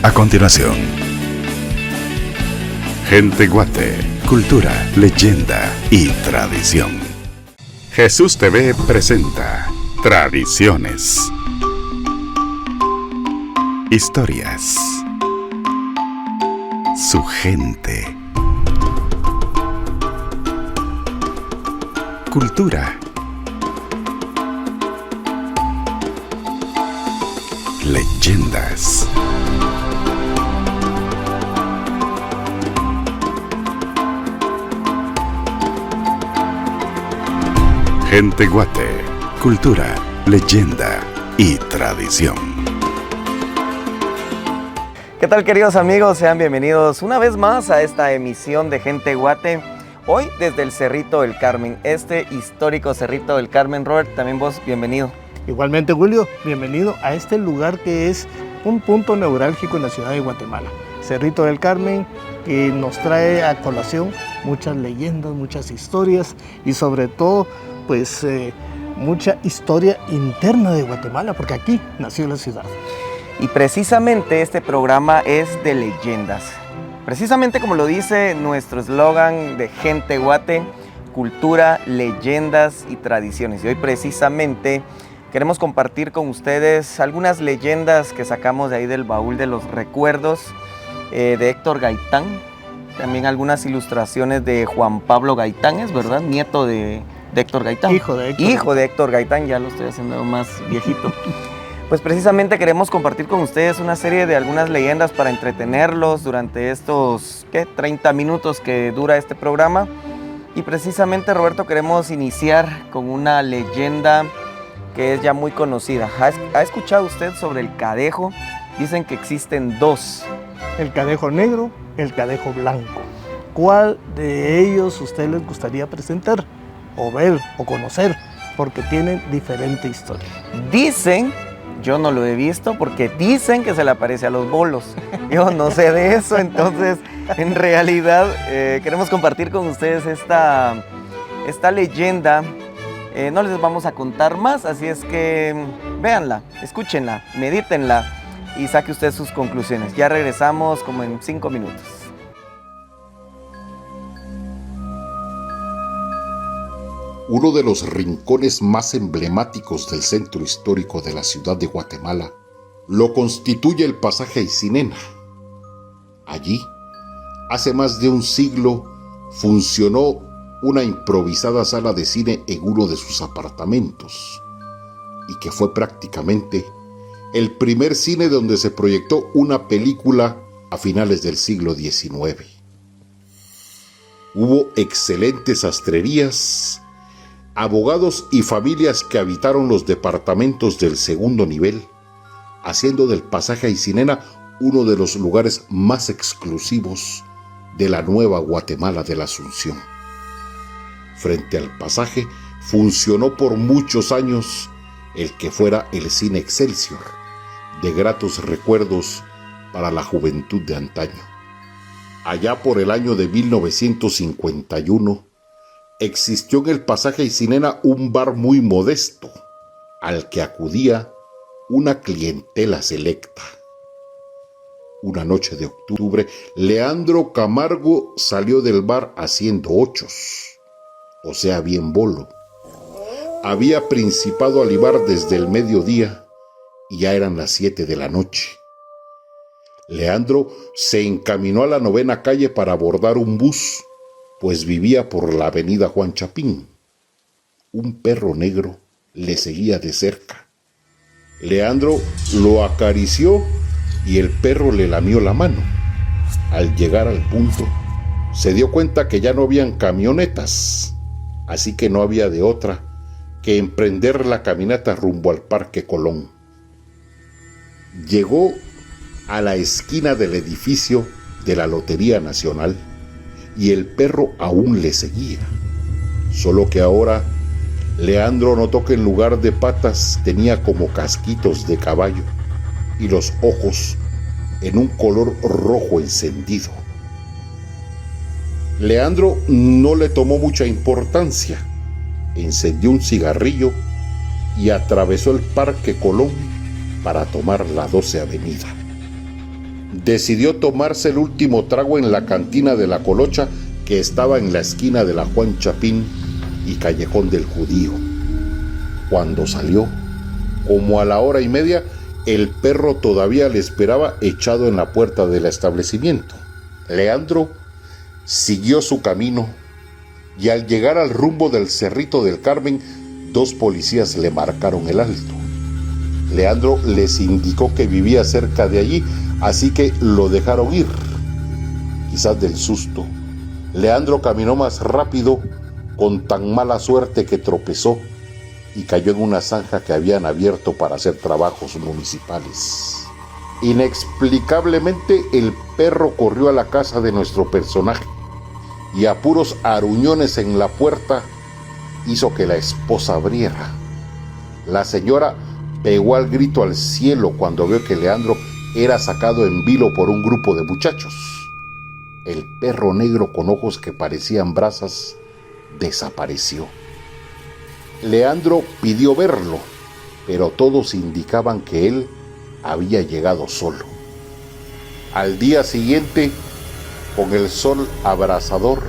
A continuación, Gente Guate, cultura, leyenda y tradición. Jesús TV presenta Tradiciones. Historias. Su gente. Cultura. Leyendas. Gente Guate, cultura, leyenda y tradición. ¿Qué tal, queridos amigos? Sean bienvenidos una vez más a esta emisión de Gente Guate. Hoy desde el Cerrito del Carmen, este histórico Cerrito del Carmen. Robert, también vos, bienvenido. Igualmente, Julio, bienvenido a este lugar que es un punto neurálgico en la ciudad de Guatemala. Cerrito del Carmen, que nos trae a colación muchas leyendas, muchas historias y sobre todo, pues, mucha historia interna de Guatemala, porque aquí nació la ciudad. Y precisamente este programa es de leyendas. Precisamente como lo dice nuestro eslogan de Gente Guate, cultura, leyendas y tradiciones. Y hoy precisamente queremos compartir con ustedes algunas leyendas que sacamos de ahí del baúl de los recuerdos de Héctor Gaitán. También algunas ilustraciones de Juan Pablo Gaitán, ¿es verdad? Nieto de Héctor Gaitán. Hijo de Héctor Gaitán, ya lo estoy haciendo más viejito. Pues precisamente queremos compartir con ustedes una serie de algunas leyendas para entretenerlos durante estos 30 minutos que dura este programa. Y precisamente, Roberto, queremos iniciar con una leyenda que es ya muy conocida. ¿Ha escuchado usted sobre el cadejo? Dicen que existen dos. El cadejo negro, el cadejo blanco. ¿Cuál de ellos usted les gustaría presentar, o ver, o conocer? Porque tienen diferente historia. Dicen, yo no lo he visto, porque dicen que se le aparece a los bolos. Yo no sé de eso, entonces en realidad queremos compartir con ustedes esta leyenda. No les vamos a contar más, así es que véanla, escúchenla, medítenla y saque usted sus conclusiones. Ya regresamos como en 5 minutos. Uno de los rincones más emblemáticos del centro histórico de la ciudad de Guatemala lo constituye el pasaje Aycinena. Allí, hace más de un siglo, funcionó una improvisada sala de cine en uno de sus apartamentos, y que fue prácticamente el primer cine donde se proyectó una película a finales del siglo XIX. Hubo excelentes sastrerías, abogados y familias que habitaron los departamentos del segundo nivel, haciendo del pasaje Aycinena uno de los lugares más exclusivos de la nueva Guatemala de la Asunción. Frente al pasaje funcionó por muchos años el que fuera el Cine Excelsior, de gratos recuerdos para la juventud de antaño. Allá por el año de 1951, existió en el pasaje Aycinena un bar muy modesto, al que acudía una clientela selecta. Una noche de octubre, Leandro Camargo salió del bar haciendo ochos, o sea, bien bolo. Había principado a libar desde el mediodía y ya eran las 7 de la noche. Leandro se encaminó a la 9ª calle para abordar un bus, pues vivía por la avenida Juan Chapín. Un perro negro le seguía de cerca. Leandro lo acarició y el perro le lamió la mano. Al llegar al punto, se dio cuenta que ya no habían camionetas, así que no había de otra que emprender la caminata rumbo al Parque Colón. Llegó a la esquina del edificio de la Lotería Nacional y el perro aún le seguía, solo que ahora Leandro notó que en lugar de patas tenía como casquitos de caballo y los ojos en un color rojo encendido. Leandro no le tomó mucha importancia, encendió un cigarrillo y atravesó el Parque Colón para tomar la 12 Avenida. decidió tomarse el último trago en la cantina de La Colocha, que estaba en la esquina de la Juan Chapín y Callejón del Judío. Cuando salió, como a la 1:30, el perro todavía le esperaba echado en la puerta del establecimiento. Leandro siguió su camino y al llegar al rumbo del Cerrito del Carmen, 2 policías le marcaron el alto. Leandro les indicó que vivía cerca de allí, así que lo dejaron ir. Quizás del susto, Leandro caminó más rápido, con tan mala suerte que tropezó y cayó en una zanja que habían abierto para hacer trabajos municipales. Inexplicablemente, el perro corrió a la casa de nuestro personaje y a puros aruñones en la puerta hizo que la esposa abriera. La señora pegó al grito al cielo cuando vio que Leandro era sacado en vilo por un grupo de muchachos. El perro negro con ojos que parecían brasas desapareció. Leandro pidió verlo, pero todos indicaban que él había llegado solo. Al día siguiente, con el sol abrasador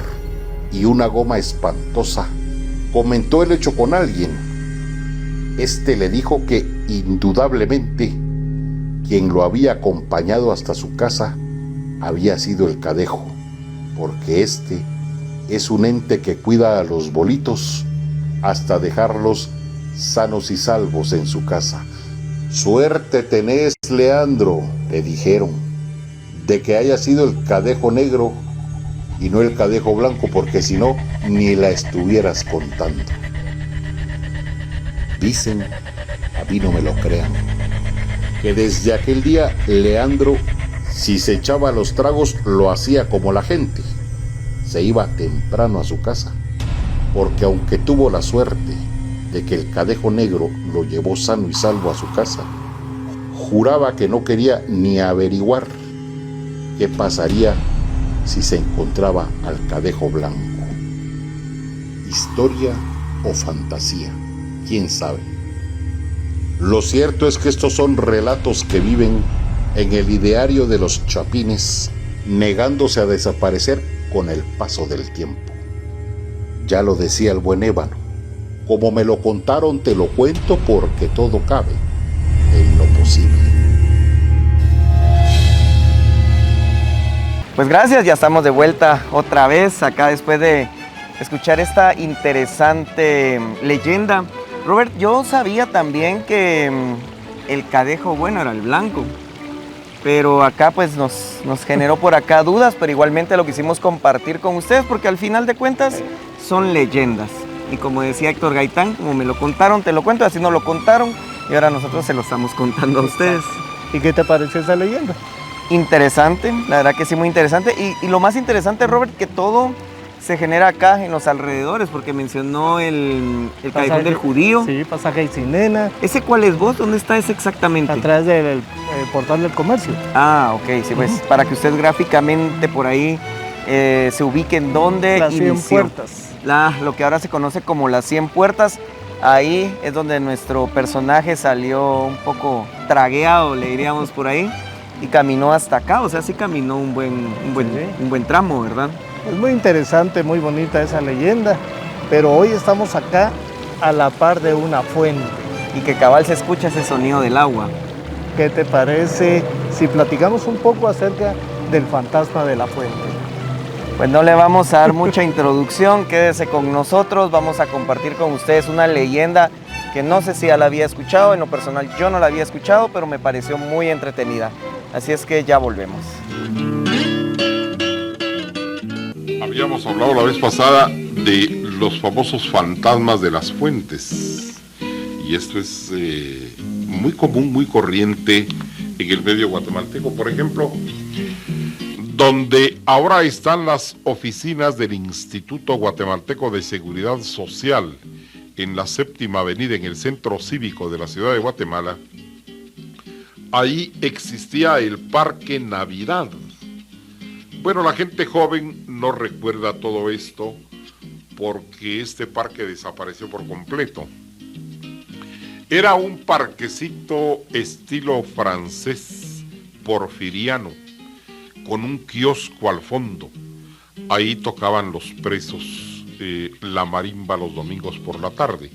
y una goma espantosa, comentó el hecho con alguien. Este le dijo que indudablemente quien lo había acompañado hasta su casa había sido el Cadejo, porque este es un ente que cuida a los bolitos hasta dejarlos sanos y salvos en su casa. Suerte tenés, Leandro, le dijeron, de que haya sido el Cadejo negro y no el Cadejo blanco, porque si no, ni la estuvieras contando. Dicen, a mí no me lo crean, que desde aquel día Leandro, si se echaba los tragos, lo hacía como la gente. Se iba temprano a su casa, porque aunque tuvo la suerte de que el Cadejo negro lo llevó sano y salvo a su casa, juraba que no quería ni averiguar qué pasaría si se encontraba al Cadejo blanco. ¿Historia o fantasía? ¿Quién sabe? Lo cierto es que estos son relatos que viven en el ideario de los chapines, negándose a desaparecer con el paso del tiempo. Ya lo decía el buen ébano, como me lo contaron te lo cuento, porque todo cabe en lo posible. Pues gracias, ya estamos de vuelta otra vez acá después de escuchar esta interesante leyenda. Robert, yo sabía también que el Cadejo bueno era el blanco, pero acá pues nos generó por acá dudas, pero igualmente lo quisimos compartir con ustedes porque al final de cuentas son leyendas. Y como decía Héctor Gaitán, como me lo contaron, te lo cuento, así nos lo contaron y ahora nosotros se lo estamos contando a ustedes. ¿Y qué te pareció esa leyenda? Interesante, la verdad que sí, muy interesante. Y lo más interesante, Robert, que todo se genera acá en los alrededores, porque mencionó el Callejón del Judío. Sí, pasaje Isinena. ¿Ese cuál es vos? ¿Dónde está ese exactamente? Atrás del portal del comercio. Ah, ok, sí, pues para que usted gráficamente por ahí se ubique en dónde Las 100 inició. puertas. Lo que ahora se conoce como las 100 puertas. Ahí es donde nuestro personaje salió un poco tragueado, le diríamos por ahí, y caminó hasta acá, o sea, sí caminó un buen tramo, ¿verdad? Es muy interesante, muy bonita esa leyenda, pero hoy estamos acá a la par de una fuente. Y que cabal se escucha ese sonido del agua. ¿Qué te parece si platicamos un poco acerca del fantasma de la fuente? Pues no le vamos a dar mucha introducción, quédese con nosotros, vamos a compartir con ustedes una leyenda que no sé si ya la había escuchado, en lo personal yo no la había escuchado, pero me pareció muy entretenida. Así es que ya volvemos. Habíamos hablado la vez pasada de los famosos fantasmas de las fuentes. Y esto es muy común, muy corriente en el medio guatemalteco. Por ejemplo, donde ahora están las oficinas del Instituto Guatemalteco de Seguridad Social, en la 7ª Avenida, en el centro cívico de la ciudad de Guatemala, ahí existía el Parque Navidad. Bueno, la gente joven no recuerda todo esto porque este parque desapareció por completo. Era un parquecito estilo francés porfiriano, con un kiosco al fondo. Ahí tocaban los presos la marimba los domingos por la tarde.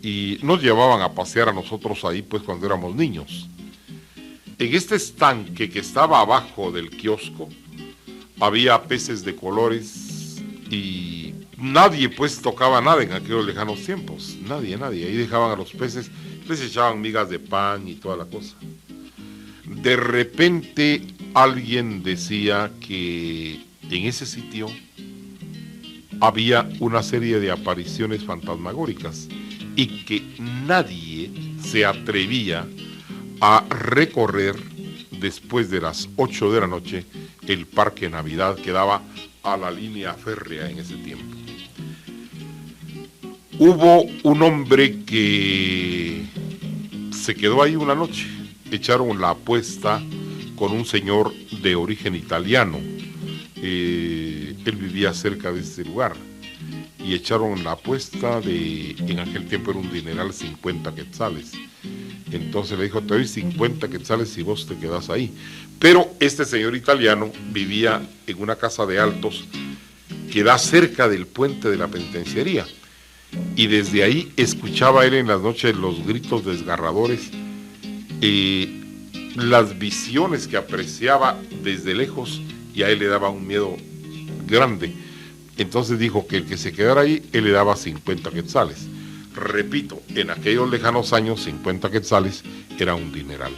Y nos llevaban a pasear a nosotros ahí, pues, cuando éramos niños. En este estanque que estaba abajo del kiosco, había peces de colores y nadie, pues, tocaba nada en aquellos lejanos tiempos. Nadie. Ahí dejaban a los peces, les echaban migas de pan y toda la cosa. De repente, alguien decía que en ese sitio había una serie de apariciones fantasmagóricas y que nadie se atrevía a recorrer después de las 8 de la noche el Parque Navidad, que daba a la línea férrea en ese tiempo. Hubo un hombre que se quedó ahí una noche. Echaron la apuesta con un señor de origen italiano. Él vivía cerca de este lugar. Y echaron la apuesta en aquel tiempo era un dineral, 50 quetzales. Entonces le dijo, te doy 50 quetzales si vos te quedás ahí. Pero este señor italiano vivía en una casa de altos que da cerca del puente de la penitenciaría. Y desde ahí escuchaba él en las noches los gritos desgarradores, las visiones que apreciaba desde lejos, y a él le daba un miedo grande. Entonces dijo que el que se quedara ahí, él le daba 50 quetzales. Repito, en aquellos lejanos años, 50 quetzales era un dineral.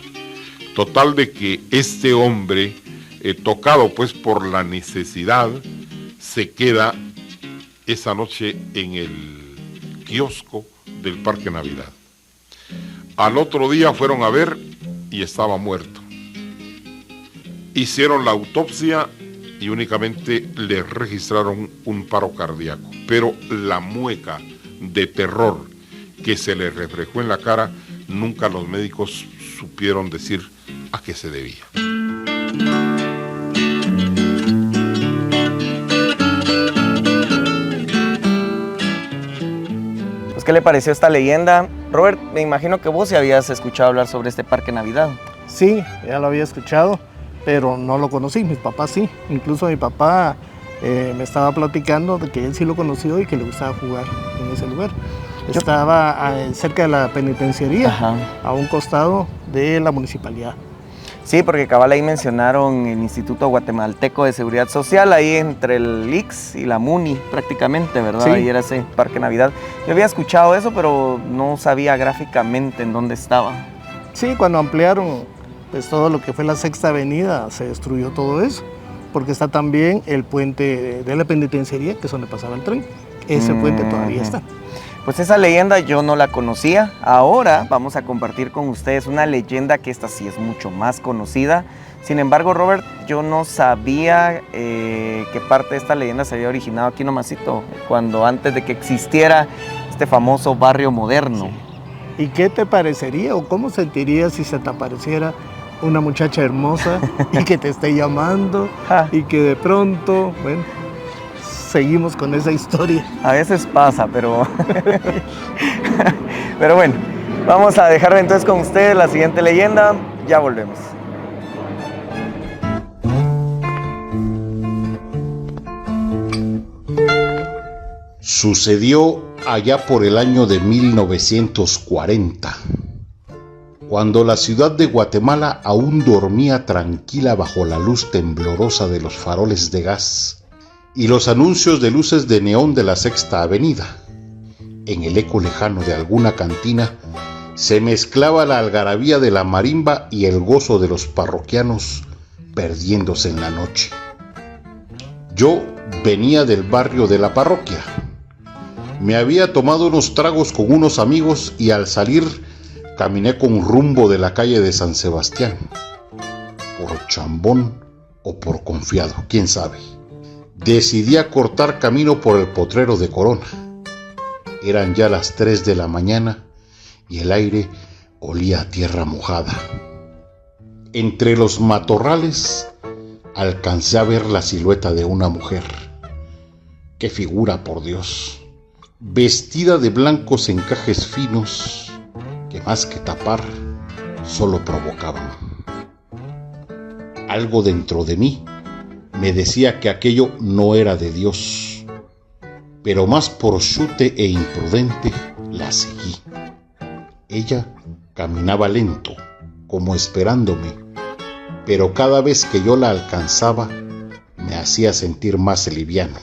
Total de que este hombre, tocado pues por la necesidad, se queda esa noche en el kiosco del Parque Navidad. Al otro día fueron a ver y estaba muerto. Hicieron la autopsia y únicamente le registraron un paro cardíaco. Pero la mueca de terror que se le reflejó en la cara, nunca los médicos supieron decir a qué se debía. Pues, ¿qué le pareció esta leyenda? Robert, me imagino que vos ya habías escuchado hablar sobre este Parque Navidad. Sí, ya lo había escuchado, pero no lo conocí. Mis papás sí. Incluso mi papá me estaba platicando de que él sí lo conoció y que le gustaba jugar en ese lugar. Estaba cerca de la penitenciaría, Ajá. a un costado de la municipalidad. Sí, porque cabal ahí mencionaron el Instituto Guatemalteco de Seguridad Social, ahí entre el IX y la MUNI prácticamente, ¿verdad? Sí. Ahí era ese Parque Navidad. Yo había escuchado eso, pero no sabía gráficamente en dónde estaba. Sí, cuando ampliaron pues todo lo que fue la Sexta Avenida, se destruyó todo eso, porque está también el puente de la penitenciaría, que es donde pasaba el tren. Ese puente todavía está. Pues esa leyenda yo no la conocía. Ahora vamos a compartir con ustedes una leyenda que esta sí es mucho más conocida. Sin embargo, Robert, yo no sabía que parte de esta leyenda se había originado aquí nomasito, cuando antes de que existiera este famoso barrio moderno. Sí. ¿Y qué te parecería o cómo sentirías si se te apareciera una muchacha hermosa y que te esté llamando y que de pronto, bueno, seguimos con esa historia? A veces pasa, pero pero bueno, vamos a dejar entonces con ustedes la siguiente leyenda. Ya volvemos. Sucedió allá por el año de 1940, cuando la ciudad de Guatemala aún dormía tranquila bajo la luz temblorosa de los faroles de gas y los anuncios de luces de neón de la Sexta Avenida. En el eco lejano de alguna cantina se mezclaba la algarabía de la marimba y el gozo de los parroquianos perdiéndose en la noche. Yo venía del barrio de la parroquia. Me había tomado unos tragos con unos amigos y al salir caminé con rumbo de la calle de San Sebastián. Por chambón o por confiado, quién sabe. Decidí cortar camino por el potrero de Corona. Eran ya las 3 de la mañana y el aire olía a tierra mojada. Entre los matorrales alcancé a ver la silueta de una mujer. ¡Qué figura, por Dios! Vestida de blancos encajes finos que más que tapar, solo provocaban. Algo dentro de mí me decía que aquello no era de Dios, pero más por chute e imprudente la seguí. Ella caminaba lento, como esperándome, pero cada vez que yo la alcanzaba me hacía sentir más liviano,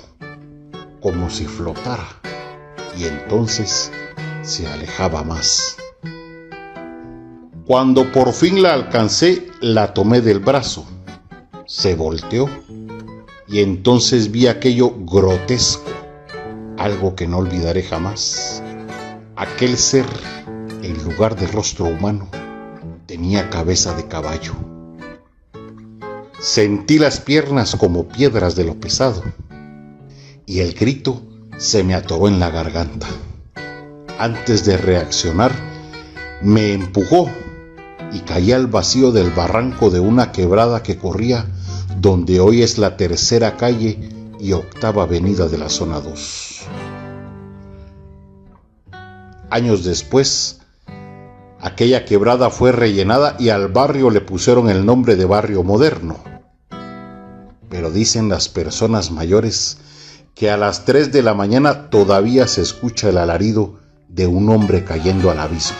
como si flotara, y entonces se alejaba más. Cuando por fin la alcancé, la tomé del brazo. Se volteó y entonces vi aquello grotesco, algo que no olvidaré jamás. Aquel ser, en lugar de rostro humano, tenía cabeza de caballo. Sentí las piernas como piedras de lo pesado y el grito se me atoró en la garganta. Antes de reaccionar, me empujó y caí al vacío del barranco de una quebrada que corría donde hoy es la tercera calle y octava avenida de la zona 2. Años después, aquella quebrada fue rellenada y al barrio le pusieron el nombre de Barrio Moderno. Pero dicen las personas mayores que a las 3 de la mañana todavía se escucha el alarido de un hombre cayendo al abismo.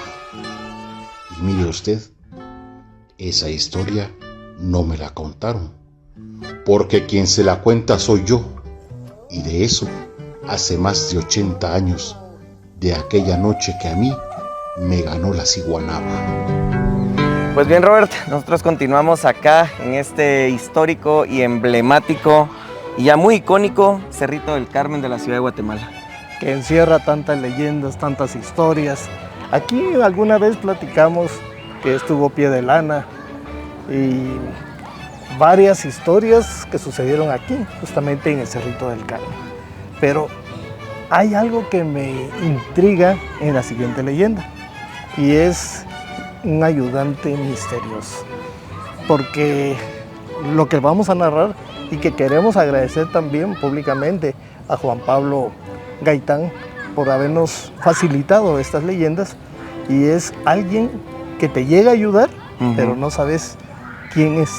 Y mire usted, esa historia no me la contaron, porque quien se la cuenta soy yo, y de eso hace más de 80 años, de aquella noche que a mí me ganó la ciguanaba. Pues bien, Robert, nosotros continuamos acá en este histórico y emblemático y ya muy icónico Cerrito del Carmen de la ciudad de Guatemala, que encierra tantas leyendas, tantas historias. Aquí alguna vez platicamos que estuvo Pie de Lana y varias historias que sucedieron aquí, justamente en el Cerrito del Carmen. Pero hay algo que me intriga en la siguiente leyenda, y es un ayudante misterioso. Porque lo que vamos a narrar y que queremos agradecer también públicamente a Juan Pablo Gaitán por habernos facilitado estas leyendas, y es alguien que te llega a ayudar, pero no sabes quién es.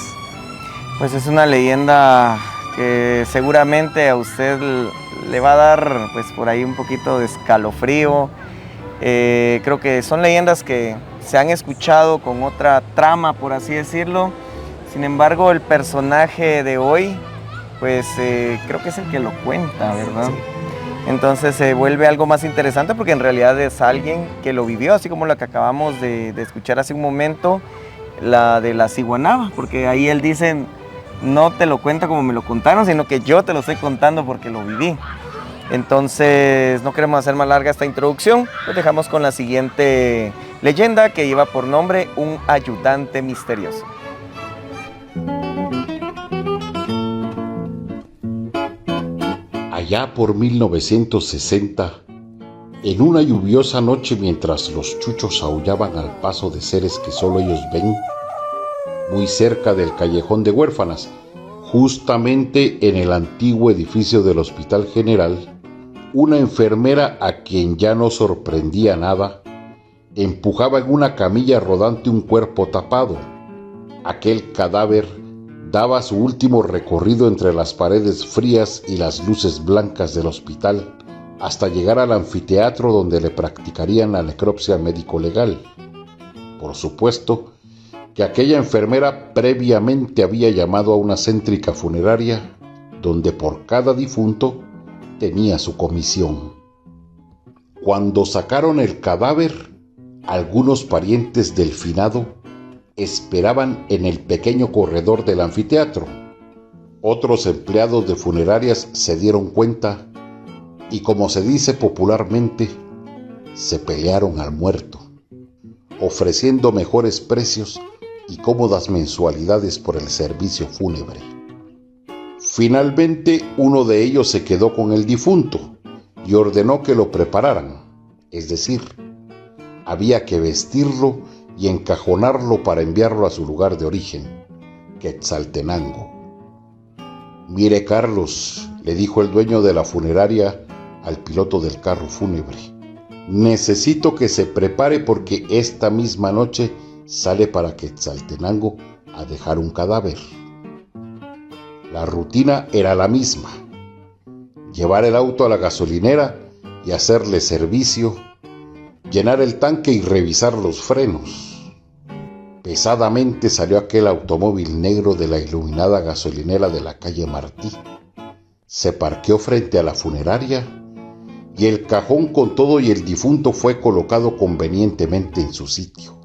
Pues es una leyenda que seguramente a usted le va a dar pues por ahí un poquito de escalofrío. Creo que son leyendas que se han escuchado con otra trama, por así decirlo. Sin embargo, el personaje de hoy, pues creo que es el que lo cuenta, ¿verdad? Sí. Entonces se vuelve algo más interesante porque en realidad es alguien que lo vivió, así como la que acabamos de escuchar hace un momento, la de la ciguanaba, porque ahí él dice, no te lo cuenta como me lo contaron, sino que yo te lo estoy contando porque lo viví. Entonces no queremos hacer más larga esta introducción, pues dejamos con la siguiente leyenda que lleva por nombre Un ayudante misterioso. Allá por 1960, en una lluviosa noche mientras los chuchos aullaban al paso de seres que solo ellos ven, muy cerca del callejón de huérfanas, justamente en el antiguo edificio del Hospital General, una enfermera a quien ya no sorprendía nada, empujaba en una camilla rodante un cuerpo tapado. Aquel cadáver daba su último recorrido entre las paredes frías y las luces blancas del hospital hasta llegar al anfiteatro donde le practicarían la necropsia médico-legal. Por supuesto que aquella enfermera previamente había llamado a una céntrica funeraria donde por cada difunto tenía su comisión. Cuando sacaron el cadáver, algunos parientes del finado esperaban en el pequeño corredor del anfiteatro. Otros empleados de funerarias se dieron cuenta y, como se dice popularmente, se pelearon al muerto, ofreciendo mejores precios y cómodas mensualidades por el servicio fúnebre. Finalmente, uno de ellos se quedó con el difunto y ordenó que lo prepararan, es decir, había que vestirlo y encajonarlo para enviarlo a su lugar de origen, Quetzaltenango. «Mire, Carlos», le dijo el dueño de la funeraria al piloto del carro fúnebre, «necesito que se prepare porque esta misma noche sale para Quetzaltenango a dejar un cadáver». La rutina era la misma: llevar el auto a la gasolinera y hacerle servicio, llenar el tanque y revisar los frenos. Pesadamente salió aquel automóvil negro de la iluminada gasolinera de la calle Martí. Se parqueó frente a la funeraria y el cajón con todo y el difunto fue colocado convenientemente en su sitio.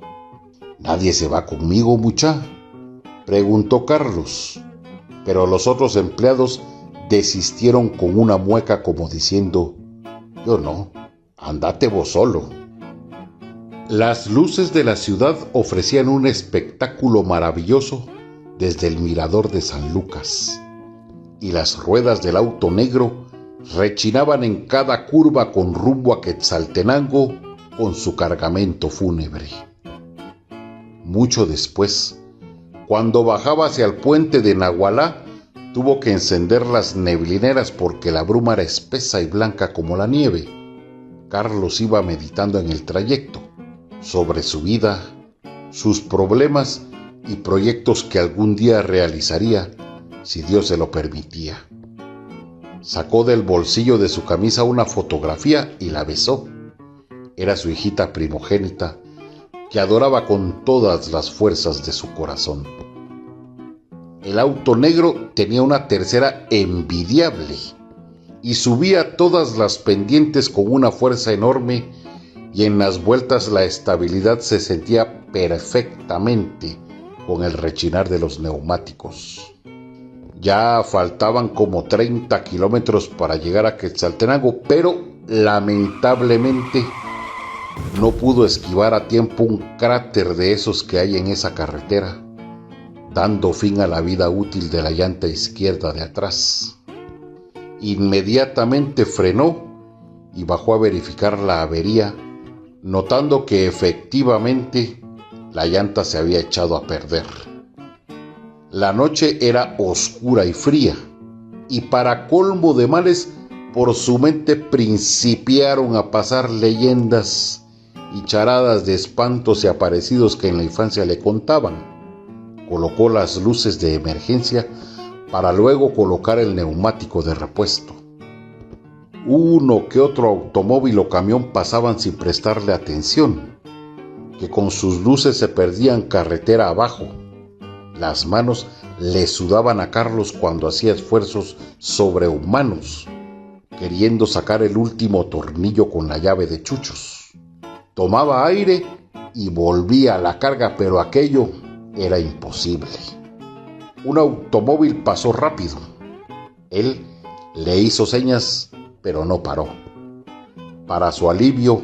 «¿Nadie se va conmigo, mucha?», preguntó Carlos, pero los otros empleados desistieron con una mueca como diciendo: «Yo no, andate vos solo». Las luces de la ciudad ofrecían un espectáculo maravilloso desde el mirador de San Lucas, y las ruedas del auto negro rechinaban en cada curva con rumbo a Quetzaltenango con su cargamento fúnebre. Mucho después, cuando bajaba hacia el puente de Nahualá, tuvo que encender las neblineras porque la bruma era espesa y blanca como la nieve. Carlos iba meditando en el trayecto sobre su vida, sus problemas y proyectos que algún día realizaría si Dios se lo permitía. Sacó del bolsillo de su camisa una fotografía y la besó. Era su hijita primogénita, que adoraba con todas las fuerzas de su corazón. El auto negro tenía una tercera envidiable y subía todas las pendientes con una fuerza enorme, y en las vueltas la estabilidad se sentía perfectamente con el rechinar de los neumáticos. Ya faltaban como 30 kilómetros para llegar a Quetzaltenango, pero lamentablemente no pudo esquivar a tiempo un cráter de esos que hay en esa carretera, dando fin a la vida útil de la llanta izquierda de atrás. Inmediatamente frenó y bajó a verificar la avería, notando que efectivamente la llanta se había echado a perder. La noche era oscura y fría, y para colmo de males, por su mente principiaron a pasar leyendas y charadas de espantos y aparecidos que en la infancia le contaban. Colocó las luces de emergencia para luego colocar el neumático de repuesto. Uno que otro automóvil o camión pasaban sin prestarle atención, que con sus luces se perdían carretera abajo. Las manos le sudaban a Carlos cuando hacía esfuerzos sobrehumanos, queriendo sacar el último tornillo con la llave de chuchos. Tomaba aire y volvía a la carga, pero aquello era imposible. Un automóvil pasó rápido. Él le hizo señas, pero no paró. Para su alivio,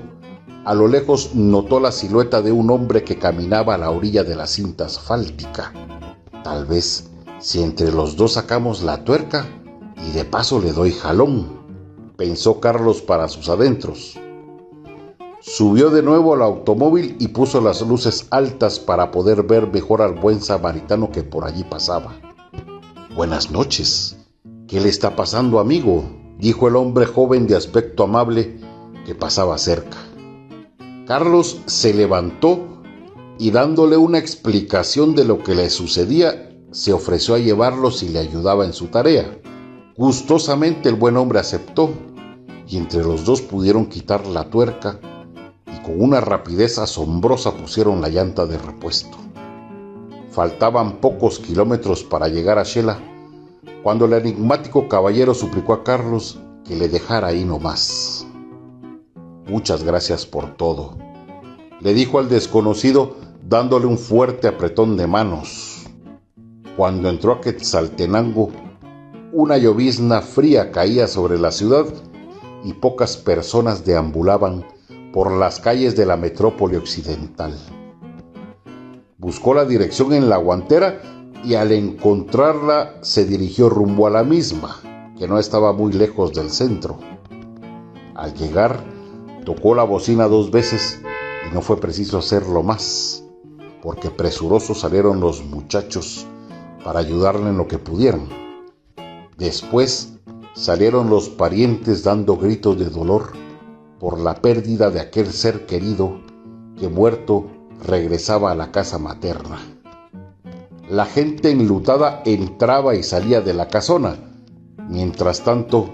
a lo lejos notó la silueta de un hombre que caminaba a la orilla de la cinta asfáltica. Tal vez si entre los dos sacamos la tuerca y de paso le doy jalón, pensó Carlos para sus adentros. Subió de nuevo al automóvil y puso las luces altas para poder ver mejor al buen samaritano que por allí pasaba. «Buenas noches. ¿Qué le está pasando, amigo?», dijo el hombre joven de aspecto amable que pasaba cerca. Carlos se levantó y, dándole una explicación de lo que le sucedía, se ofreció a llevarlo si le ayudaba en su tarea. Gustosamente el buen hombre aceptó, y entre los dos pudieron quitar la tuerca y con una rapidez asombrosa pusieron la llanta de repuesto. Faltaban pocos kilómetros para llegar a Xela, cuando el enigmático caballero suplicó a Carlos que le dejara ahí nomás. «Muchas gracias por todo», le dijo al desconocido, dándole un fuerte apretón de manos. Cuando entró a Quetzaltenango, una llovizna fría caía sobre la ciudad y pocas personas deambulaban por las calles de la metrópoli occidental. Buscó la dirección en la guantera y al encontrarla se dirigió rumbo a la misma, que no estaba muy lejos del centro. Al llegar, tocó la bocina 2 veces y no fue preciso hacerlo más, porque presurosos salieron los muchachos para ayudarle en lo que pudieran. Después salieron los parientes dando gritos de dolor por la pérdida de aquel ser querido que muerto regresaba a la casa materna. La gente enlutada entraba y salía de la casona. Mientras tanto,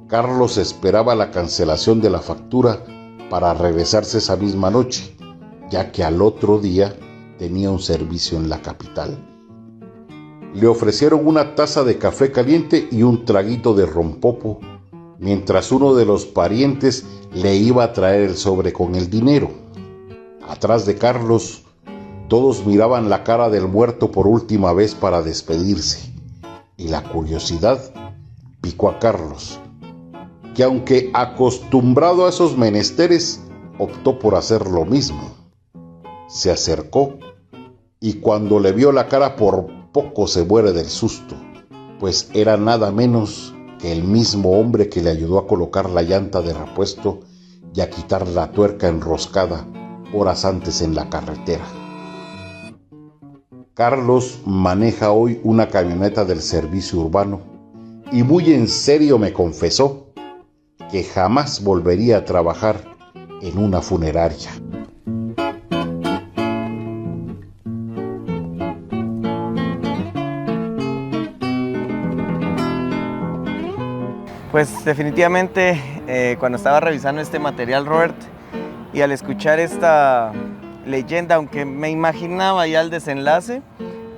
Carlos esperaba la cancelación de la factura para regresarse esa misma noche, ya que al otro día tenía un servicio en la capital. Le ofrecieron una taza de café caliente y un traguito de rompopo, mientras uno de los parientes le iba a traer el sobre con el dinero. Atrás de Carlos, todos miraban la cara del muerto por última vez para despedirse, y la curiosidad picó a Carlos, que aunque acostumbrado a esos menesteres, optó por hacer lo mismo. Se acercó y cuando le vio la cara por poco se muere del susto, pues era nada menos que el mismo hombre que le ayudó a colocar la llanta de repuesto y a quitar la tuerca enroscada horas antes en la carretera. Carlos maneja hoy una camioneta del servicio urbano y muy en serio me confesó que jamás volvería a trabajar en una funeraria. Pues definitivamente cuando estaba revisando este material, Robert, y al escuchar esta leyenda, aunque me imaginaba ya el desenlace,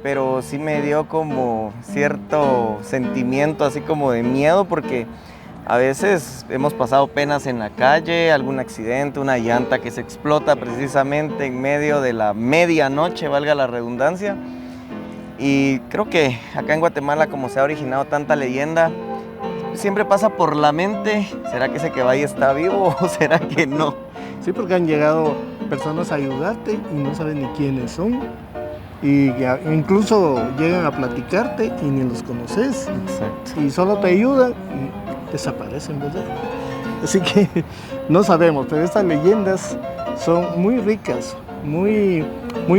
pero sí me dio como cierto sentimiento así como de miedo, porque a veces hemos pasado penas en la calle, algún accidente, una llanta que se explota precisamente en medio de la medianoche, valga la redundancia. Y creo que acá en Guatemala, como se ha originado tanta leyenda, siempre pasa por la mente, ¿será que ese que va ahí está vivo o será que no? Sí, porque han llegado personas a ayudarte y no saben ni quiénes son. Y incluso llegan a platicarte y ni los conoces. Exacto. Y solo te ayudan y desaparecen, ¿verdad? Así que no sabemos, pero estas leyendas son muy ricas, muy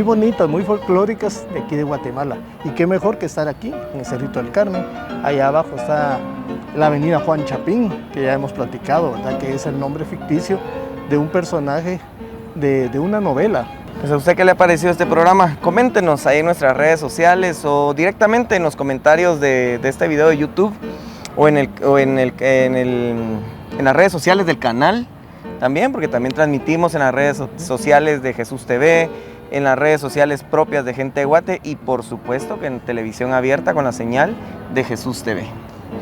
bonitas, muy folclóricas de aquí de Guatemala. Y qué mejor que estar aquí, en el Cerrito del Carmen. Allá abajo está la avenida Juan Chapín, que ya hemos platicado, ¿verdad? Que es el nombre ficticio de un personaje de una novela. Pues ¿a usted qué le ha parecido este programa? Coméntenos ahí en nuestras redes sociales o directamente en los comentarios de este video de YouTube o en las redes sociales del canal también, porque también transmitimos en las redes sociales de Jesús TV, en las redes sociales propias de Gente Guate y por supuesto que en televisión abierta con la señal de Jesús TV.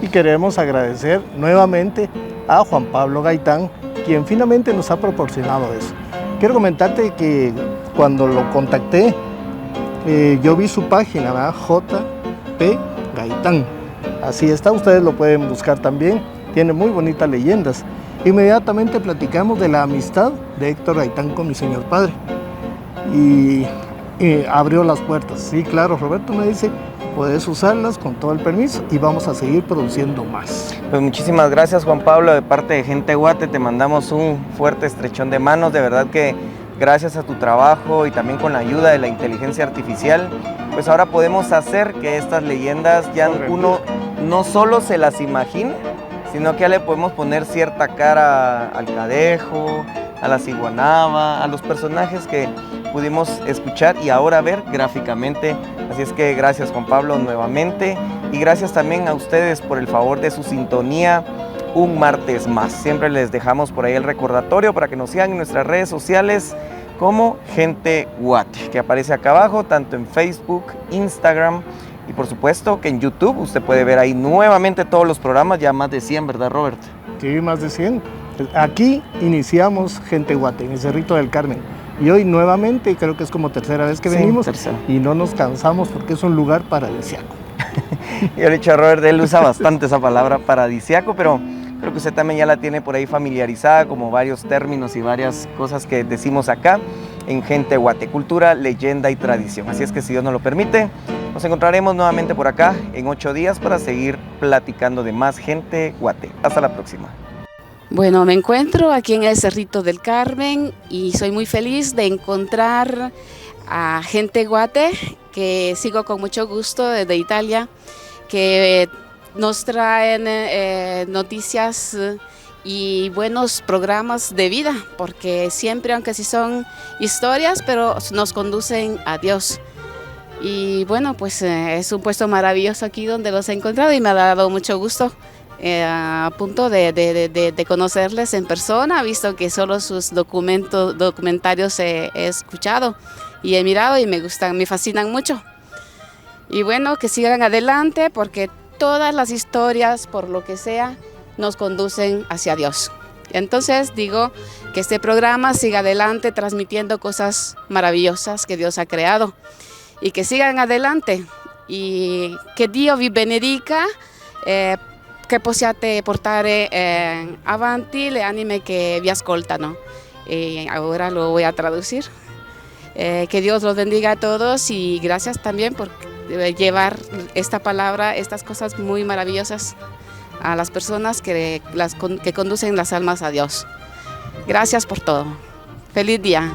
Y queremos agradecer nuevamente a Juan Pablo Gaitán, quien finalmente nos ha proporcionado eso. Quiero comentarte que cuando lo contacté, yo vi su página, ¿verdad? JP Gaitán. Así está, ustedes lo pueden buscar también, tiene muy bonitas leyendas. Inmediatamente platicamos de la amistad de Héctor Gaitán con mi señor padre. Y abrió las puertas. Sí, claro, Roberto me dice, puedes usarlas con todo el permiso y vamos a seguir produciendo más. Pues muchísimas gracias, Juan Pablo, de parte de Gente Guate, te mandamos un fuerte estrechón de manos, de verdad que gracias a tu trabajo y también con la ayuda de la inteligencia artificial, pues ahora podemos hacer que estas leyendas ya uno no solo se las imagine, sino que ya le podemos poner cierta cara al Cadejo, a la Ciguanaba, a los personajes que pudimos escuchar y ahora ver gráficamente. Así es que gracias, Juan Pablo, nuevamente, y gracias también a ustedes por el favor de su sintonía un martes más. Siempre les dejamos por ahí el recordatorio para que nos sigan en nuestras redes sociales como Gente Guate, que aparece acá abajo, tanto en Facebook, Instagram y por supuesto que en YouTube usted puede ver ahí nuevamente todos los programas, ya más de 100, ¿verdad, Robert? Sí, más de 100. Aquí iniciamos Gente Guate, en el Cerrito del Carmen. Y hoy nuevamente, creo que es como tercera vez que venimos, y no nos cansamos porque es un lugar paradisíaco. Yo le he dicho a Robert, él usa bastante esa palabra paradisíaco, pero creo que usted también ya la tiene por ahí familiarizada, como varios términos y varias cosas que decimos acá en Gente Guate, cultura, leyenda y tradición. Así es que si Dios nos lo permite, nos encontraremos nuevamente por acá en 8 días para seguir platicando de más Gente Guate. Hasta la próxima. Bueno, me encuentro aquí en el Cerrito del Carmen y soy muy feliz de encontrar a Gente Guate, que sigo con mucho gusto desde Italia, que nos traen noticias y buenos programas de vida, porque siempre, aunque sí son historias, pero nos conducen a Dios. Y bueno, pues es un puesto maravilloso aquí donde los he encontrado y me ha dado mucho gusto a punto de conocerles en persona, visto que solo sus documentarios he escuchado y he mirado y me gustan, me fascinan mucho. Y bueno, que sigan adelante porque todas las historias, por lo que sea, nos conducen hacia Dios. Entonces digo que este programa siga adelante transmitiendo cosas maravillosas que Dios ha creado y que sigan adelante y che Dio vi benedica, che possiate portare avanti le anime que vi ascoltano. Ahora lo voy a traducir. Que Dios los bendiga a todos y gracias también por llevar esta palabra, estas cosas muy maravillosas a las personas que conducen las almas a Dios. Gracias por todo. Feliz día.